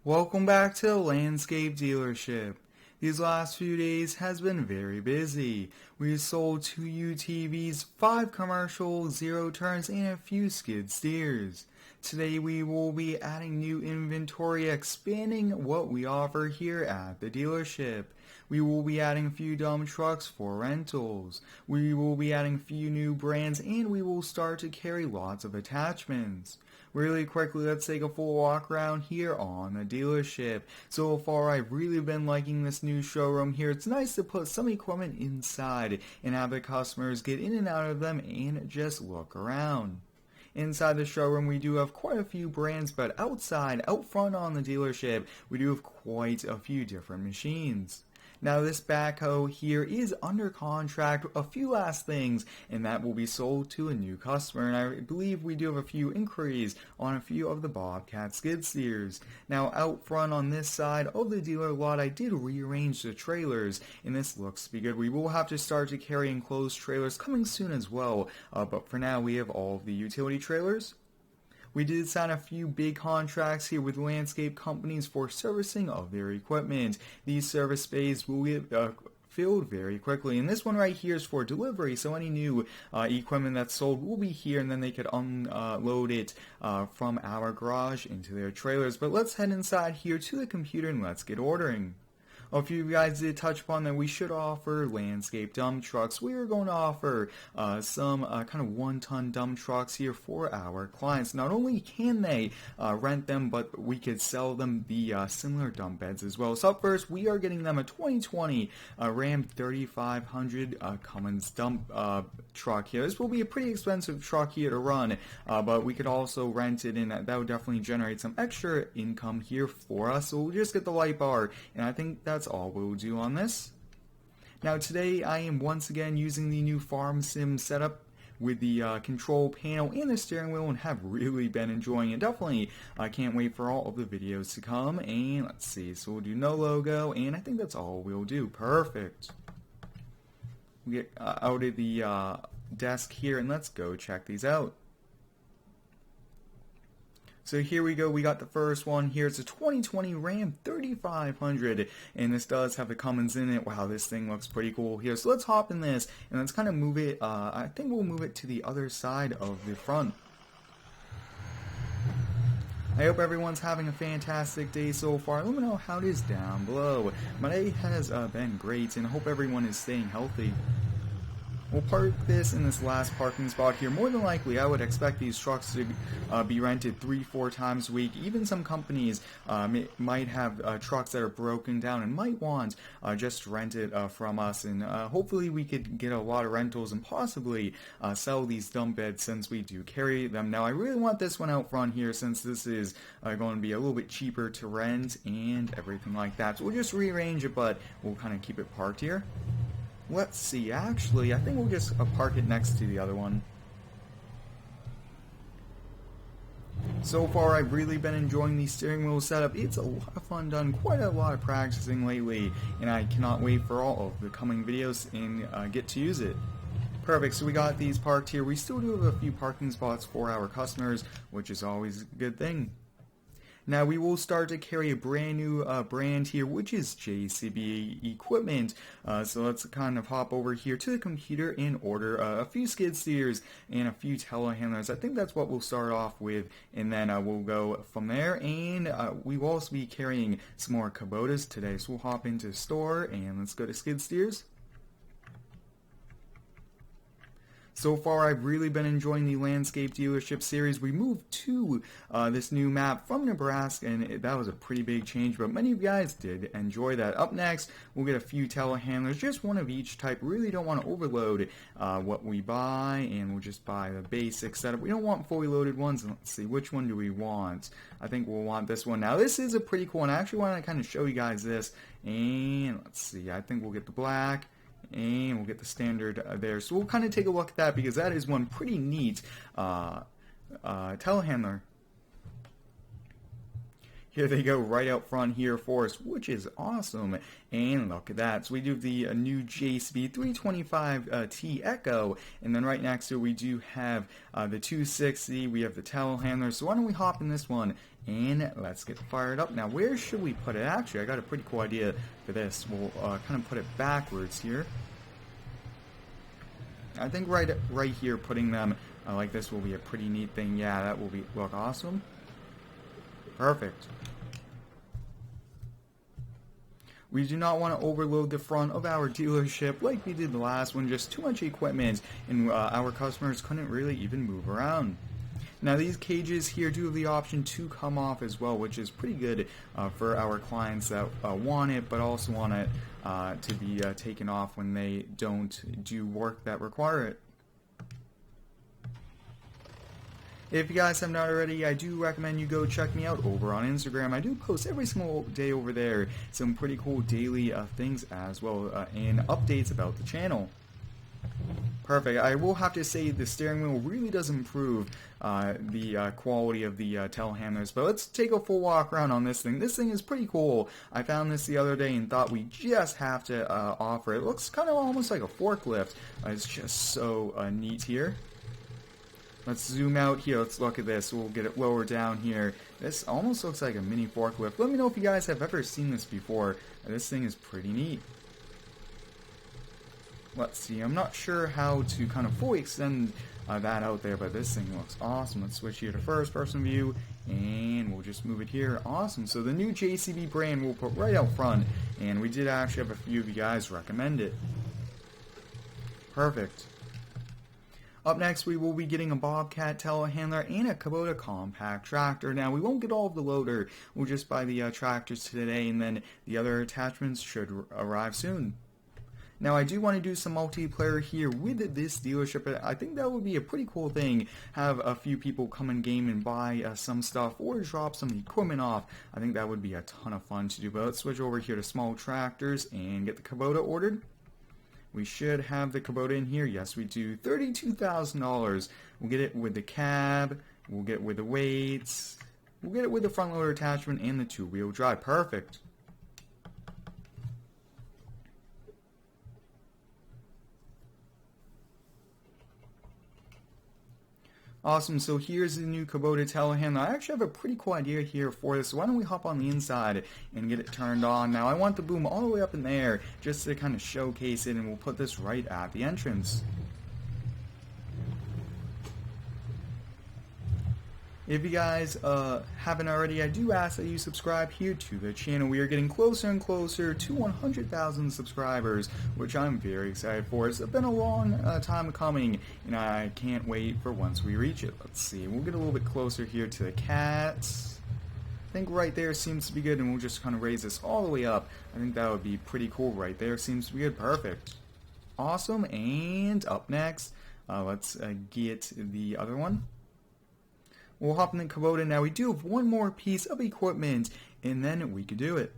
Welcome back to the Landscape Dealership. These last few days has been very busy. We sold 2 UTVs, 5 commercial, 0 turns, and a few skid steers. Today we will be adding new inventory, expanding what we offer here at the dealership. We will be adding a few dump trucks for rentals. We will be adding a few new brands, and we will start to carry lots of attachments. Really quickly, let's take a full walk around here on the dealership. So far, I've really been liking this new showroom here. It's nice to put some equipment inside and have the customers get in and out of them and just look around. Inside the showroom, we do have quite a few brands, but outside, out front on the dealership, we do have quite a few different machines. Now this backhoe here is under contract, a few last things, and that will be sold to a new customer. And I believe we do have a few inquiries on a few of the Bobcat skid steers. Now out front on this side of the dealer lot, I did rearrange the trailers, and this looks to be good. We will have to start to carry enclosed trailers coming soon as well, but for now we have all of the utility trailers. We did sign a few big contracts here with landscape companies for servicing of their equipment. These service bays will get filled very quickly, and this one right here is for delivery, so any new equipment that's sold will be here, and then they could unload it from our garage into their trailers. But let's head inside here to the computer and let's get ordering. A few of you guys did touch upon that we should offer landscape dump trucks. We are going to offer some kind of 1-ton dump trucks here for our clients. Not only can they rent them, but we could sell them the similar dump beds as well. So up first, we are getting them a 2020 Ram 3500 Cummins dump truck here. This will be a pretty expensive truck here to run, but we could also rent it, and that would definitely generate some extra income here for us. So we'll just get the light bar, and I think that's all we'll do on this. Now today I am once again using the new farm sim setup with the control panel and the steering wheel, and have really been enjoying it. Definitely can't wait for all of the videos to come. And let's see, so we'll do no logo, and I think that's all we'll do. Perfect. We get out of the desk here, and let's go check these out. So here we go, we got the first one here. It's a 2020 Ram 3500, and this does have the Cummins in it. Wow, this thing looks pretty cool here. So let's hop in this, and let's kind of move it, I think we'll move it to the other side of the front. I hope everyone's having a fantastic day so far. Let me know how it is down below. My day has been great, and I hope everyone is staying healthy. We'll park this in this last parking spot here. More than likely, I would expect these trucks to be rented 3-4 times a week. Even some companies might have trucks that are broken down and might want just to rent it from us. And hopefully we could get a lot of rentals and possibly sell these dump beds since we do carry them. Now, I really want this one out front here since this is going to be a little bit cheaper to rent and everything like that. So we'll just rearrange it, but we'll kind of keep it parked here. Let's see, actually, I think we'll just park it next to the other one. So far, I've really been enjoying the steering wheel setup. It's a lot of fun, done quite a lot of practicing lately, and I cannot wait for all of the coming videos and get to use it. Perfect, so we got these parked here. We still do have a few parking spots for our customers, which is always a good thing. Now we will start to carry a brand new brand here, which is JCB equipment. So let's kind of hop over here to the computer and order a few skid steers and a few telehandlers. I think that's what we'll start off with, and then we'll go from there. And we will also be carrying some more Kubotas today. So we'll hop into the store and let's go to skid steers. So far, I've really been enjoying the Landscape Dealership series. We moved to this new map from Nebraska, and that was a pretty big change, but many of you guys did enjoy that. Up next, we'll get a few telehandlers, just one of each type. Really don't want to overload what we buy, and we'll just buy the basic setup. We don't want fully loaded ones. Let's see, which one do we want? I think we'll want this one. Now, this is a pretty cool one. I actually want to kind of show you guys this, and let's see, I think we'll get the black. And we'll get the standard there. So we'll kind of take a look at that because that is one pretty neat telehandler. Here they go right out front here for us, which is awesome. And look at that. So we do have the new JCB 325T Echo, and then right next to it we do have the 260. We have the telehandler. So why don't we hop in this one and let's get fired up. Now where should we put it? Actually, I got a pretty cool idea for this. We'll kind of put it backwards here. I think right here, putting them like this will be a pretty neat thing. Yeah, that will look awesome. Perfect. We do not want to overload the front of our dealership like we did the last one. Just too much equipment, and our customers couldn't really even move around. Now these cages here do have the option to come off as well, which is pretty good for our clients that want it, but also want it to be taken off when they don't do work that require it. If you guys have not already, I do recommend you go check me out over on Instagram. I do post every single day over there some pretty cool daily things as well, and updates about the channel. Perfect. I will have to say the steering wheel really does improve the quality of the telehandlers, but let's take a full walk around on this thing. This thing is pretty cool. I found this the other day and thought we just have to offer it. It looks kind of almost like a forklift. It's just so neat here. Let's zoom out here. Let's look at this. We'll get it lower down here. This almost looks like a mini forklift. Let me know if you guys have ever seen this before. This thing is pretty neat. Let's see. I'm not sure how to kind of fully extend that out there, but this thing looks awesome. Let's switch here to first person view, and we'll just move it here. Awesome. So the new JCB brand we'll put right out front, and we did actually have a few of you guys recommend it. Perfect. Up next, we will be getting a Bobcat telehandler and a Kubota compact tractor. Now, we won't get all of the loader. We'll just buy the tractors today, and then the other attachments should arrive soon. Now, I do want to do some multiplayer here with this dealership. I think that would be a pretty cool thing. Have a few people come in game and buy some stuff or drop some equipment off. I think that would be a ton of fun to do. But let's switch over here to small tractors and get the Kubota ordered. We should have the Kubota in here. Yes, we do. $32,000. We'll get it with the cab. We'll get it with the weights. We'll get it with the front loader attachment and the two-wheel drive. Perfect. Awesome, so here's the new Kubota telehandler. I actually have a pretty cool idea here for this. So why don't we hop on the inside and get it turned on. Now I want the boom all the way up in there just to kind of showcase it, and we'll put this right at the entrance. If you guys haven't already, I do ask that you subscribe here to the channel. We are getting closer and closer to 100,000 subscribers, which I'm very excited for. It's been a long time coming, and I can't wait for once we reach it. Let's see. We'll get a little bit closer here to the cats. I think right there seems to be good, and we'll just kind of raise this all the way up. I think that would be pretty cool right there. Seems to be good. Perfect. Awesome. And up next, let's get the other one. We'll hop in the Kubota. Now we do have one more piece of equipment, and then we could do it.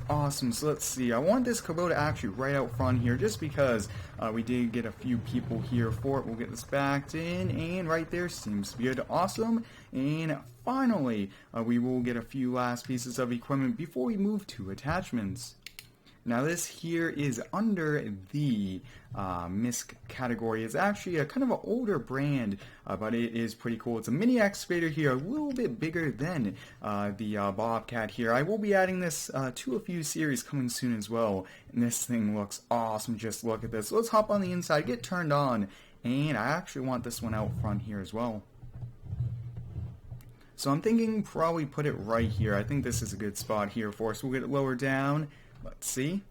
Awesome, so let's see. I want this Kubota actually right out front here just because we did get a few people here for it. We'll get this backed in, and right there seems to be good. Awesome. And finally, we will get a few last pieces of equipment before we move to attachments. Now this here is under the MISC category. It's actually a kind of an older brand, but it is pretty cool. It's a mini excavator here, a little bit bigger than the Bobcat here. I will be adding this to a few series coming soon as well. And this thing looks awesome. Just look at this. So let's hop on the inside, get turned on, and I actually want this one out front here as well. So I'm thinking probably put it right here. I think this is a good spot here for us. We'll get it lower down. Let's see.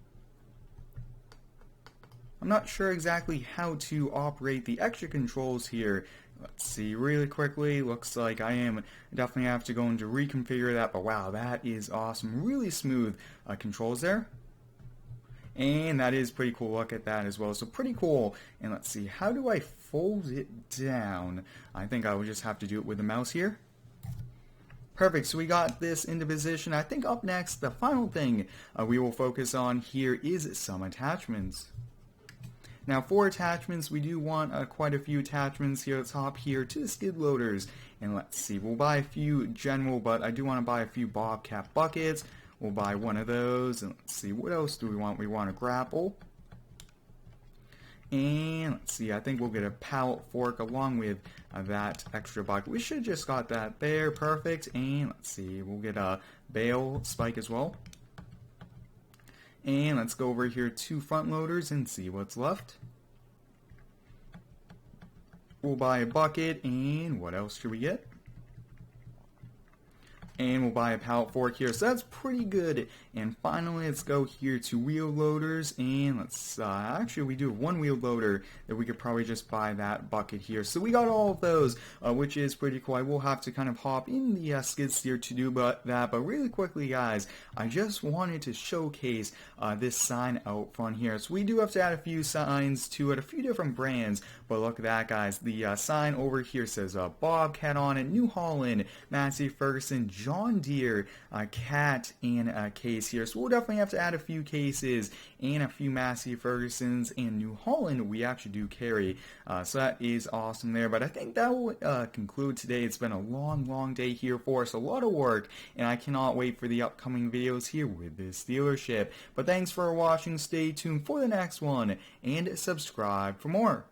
I'm not sure exactly how to operate the extra controls here. Let's see really quickly. Looks like I am definitely have to go into reconfigure that, but wow, that is awesome. Really smooth controls there. And that is pretty cool. Look at that as well. So pretty cool. And let's see, how do I fold it down? I think I would just have to do it with the mouse here. Perfect, so we got this into position. I think up next, the final thing we will focus on here is some attachments. Now for attachments, we do want quite a few attachments here. Let's hop here to the skid loaders, and let's see, we'll buy a few general, but I do want to buy a few bobcat buckets. We'll buy one of those, and let's see, what else do we want? We want a grapple. And let's see, I think we'll get a pallet fork along with that extra bucket. We should have just got that there, perfect. And let's see, we'll get a bale spike as well. And let's go over here to front loaders and see what's left. We'll buy a bucket, and what else should we get? And we'll buy a pallet fork here, so that's pretty good. And finally, let's go here to wheel loaders, and let's actually we do have one wheel loader that we could probably just buy that bucket here. So we got all of those, which is pretty cool. I will have to kind of hop in the skid steer to do that, but really quickly, guys, I just wanted to showcase this sign out front here. So we do have to add a few signs to it, a few different brands, but look at that, guys. The sign over here says Bobcat on it, New Holland, Massey Ferguson, John Deere, Cat, and Case here. So we'll definitely have to add a few Cases and a few Massey Fergusons, and New Holland we actually do carry. So that is awesome there. But I think that will conclude today. It's been a long day here for us, a lot of work, and I cannot wait for the upcoming videos here with this dealership. But thanks for watching. Stay tuned for the next one, and subscribe for more.